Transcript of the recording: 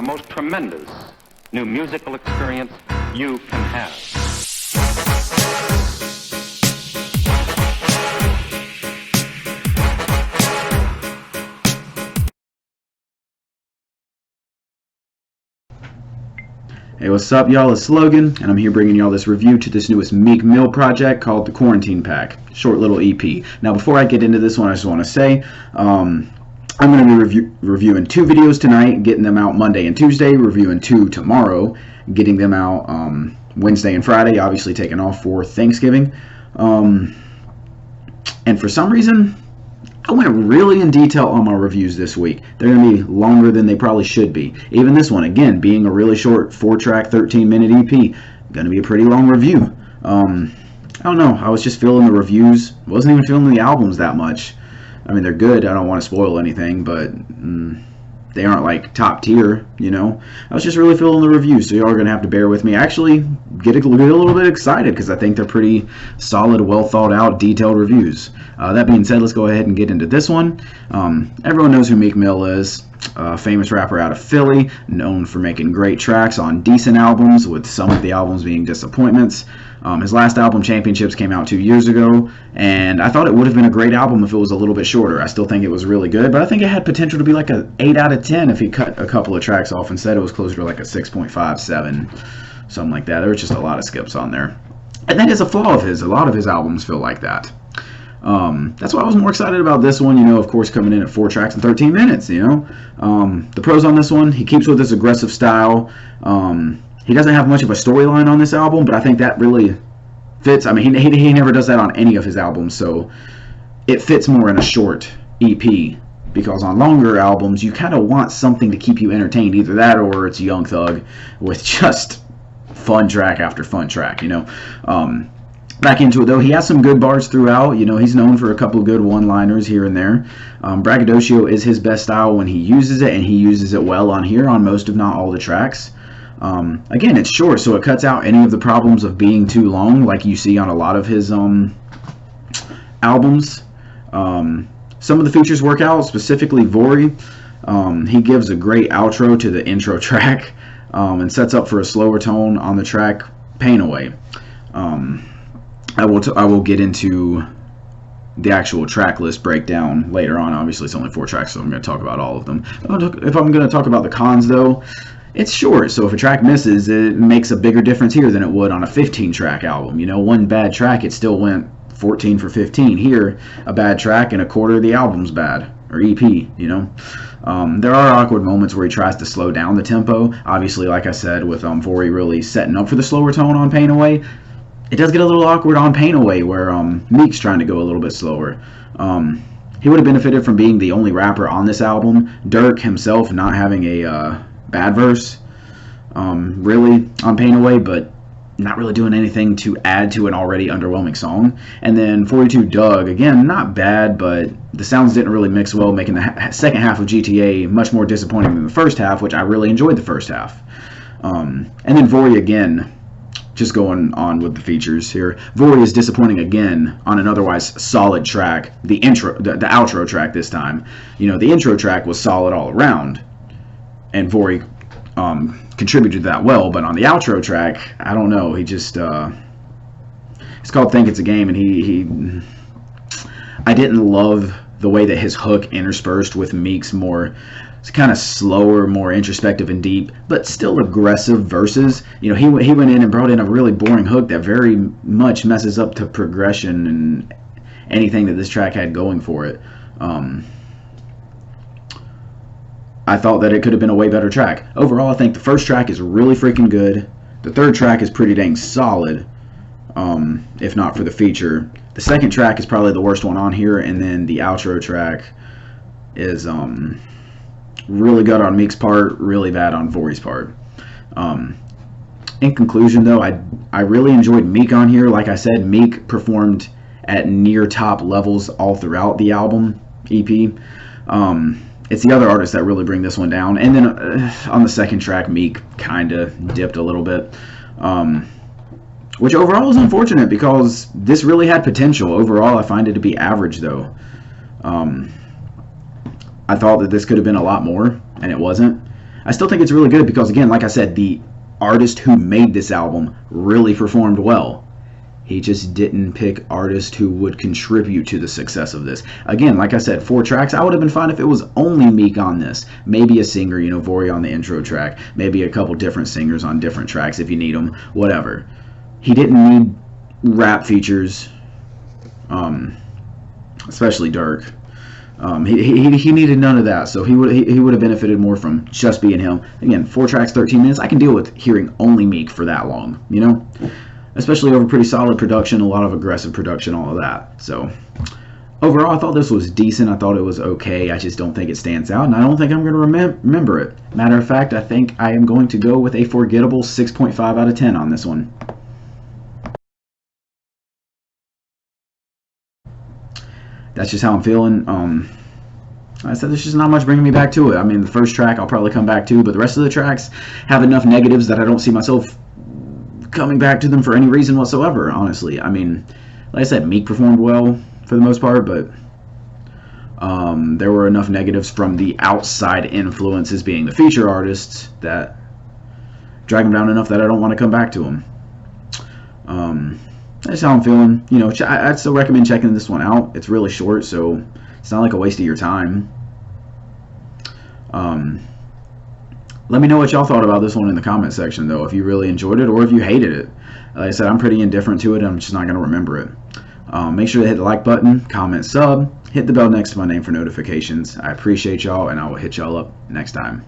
the most tremendous new musical experience you can have. Hey, what's up, y'all? It's Logan, and I'm here bringing y'all this review to this newest Meek Mill project called the Quarantine Pack, short little EP. Now, before I get into this one, I just want to say I'm going to be reviewing 2 videos tonight, getting them out Monday and Tuesday, reviewing 2 tomorrow, getting them out Wednesday and Friday, obviously taking off for Thanksgiving. And for some reason, I went really in detail on my reviews this week. They're going to be longer than they probably should be. Even this one, again, being a really short 4-track, 13-minute EP, going to be a pretty long review. I don't know. I was just feeling the reviews. Wasn't even feeling the albums that much. I mean, they're good. I don't want to spoil anything, but they aren't like top tier, you know. I was just really feeling the reviews, so y'all are going to have to bear with me. Actually, get a little bit excited because I think they're pretty solid, well thought out, detailed reviews. That being said, let's go ahead and get into this one. Everyone knows who Meek Mill is. A famous rapper out of Philly, known for making great tracks on decent albums, with some of the albums being disappointments. His last album, Championships, came out 2 years ago, and I thought it would have been a great album if it was a little bit shorter. I still think it was really good, but I think it had potential to be like an 8 out of 10 if he cut a couple of tracks off. Instead, it was closer to like a 6.5, 7, something like that. There was just a lot of skips on there. And that is a flaw of his. A lot of his albums feel like that. That's why I was more excited about this one, you know, of course, coming in at 4 tracks and 13 minutes, you know. The pros on this one, he keeps with his aggressive style. He doesn't have much of a storyline on this album, but I think that really fits. I mean, he never does that on any of his albums, so it fits more in a short EP, because on longer albums, you kind of want something to keep you entertained. Either that or it's Young Thug with just fun track after fun track, you know. Back into it, though, he has some good bars throughout. You know, he's known for a couple of good one-liners here and there. Braggadocio is his best style when he uses it, and he uses it well on here on most, if not all, the tracks. Again, it's short, so it cuts out any of the problems of being too long, like you see on a lot of his albums. Some of the features work out, specifically Vori. He gives a great outro to the intro track and sets up for a slower tone on the track Pain Away. I will get into the actual track list breakdown later on. Obviously, it's only 4 tracks, so I'm going to talk about all of them. If I'm going to talk about the cons, though, it's short, so if a track misses, it makes a bigger difference here than it would on a 15-track album. You know, one bad track, it still went 14 for 15. Here, a bad track and a quarter of the album's bad, or EP, you know. There are awkward moments where he tries to slow down the tempo. Obviously, like I said, with Vori really setting up for the slower tone on Pain Away, it does get a little awkward on Pain Away, where Meek's trying to go a little bit slower. He would have benefited from being the only rapper on this album. Dirk himself not having a bad verse, really, on Pain Away, but not really doing anything to add to an already underwhelming song. And then 42 Doug, again, not bad, but the sounds didn't really mix well, making the second half of GTA much more disappointing than the first half, which I really enjoyed the first half. And then Vori again, just going on with the features here. Vori is disappointing again on an otherwise solid track. The outro track this time. You know, the intro track was solid all around, and Vori contributed that well. But on the outro track, I don't know. He just it's called Think It's a Game, and he I didn't love the way that his hook interspersed with Meek's more, it's kind of slower, more introspective and deep, but still aggressive verses. You know, he went in and brought in a really boring hook that very much messes up the progression and anything that this track had going for it. I thought that it could have been a way better track. Overall, I think the first track is really freaking good. The third track is pretty dang solid, if not for the feature. The second track is probably the worst one on here, and then the outro track is really good on Meek's part, really bad on Vori's part. In conclusion, though, I really enjoyed Meek on here. Like I said, Meek performed at near top levels all throughout the album EP. It's the other artists that really bring this one down. And then on the second track, Meek kind of dipped a little bit. Which overall is unfortunate because this really had potential. Overall, I find it to be average, though. I thought that this could have been a lot more, and it wasn't. I still think it's really good because, again, like I said, the artist who made this album really performed well. He just didn't pick artists who would contribute to the success of this. Again, like I said, 4 tracks. I would have been fine if it was only Meek on this. Maybe a singer, you know, Vori on the intro track. Maybe a couple different singers on different tracks if you need them. Whatever. He didn't need rap features, especially Dirk. He needed none of that, so he would have benefited more from just being him. Again, 4 tracks, 13 minutes. I can deal with hearing only Meek for that long, you know? Especially over pretty solid production, a lot of aggressive production, all of that. So overall, I thought this was decent. I thought it was okay. I just don't think it stands out, and I don't think I'm going to remember it. Matter of fact, I think I am going to go with a forgettable 6.5 out of 10 on this one. That's just how I'm feeling. I said there's just not much bringing me back to it. I mean, the first track I'll probably come back to, but the rest of the tracks have enough negatives that I don't see myself coming back to them for any reason whatsoever, honestly. I mean, like I said, Meek performed well for the most part, but there were enough negatives from the outside influences being the feature artists that drag them down enough that I don't want to come back to them. That's how I'm feeling. You know, I'd still recommend checking this one out. It's really short, so it's not like a waste of your time. Let me know what y'all thought about this one in the comment section, though, if you really enjoyed it or if you hated it. Like I said, I'm pretty indifferent to it. I'm just not going to remember it. Make sure to hit the like button, comment, sub, hit the bell next to my name for notifications. I appreciate y'all, and I will hit y'all up next time.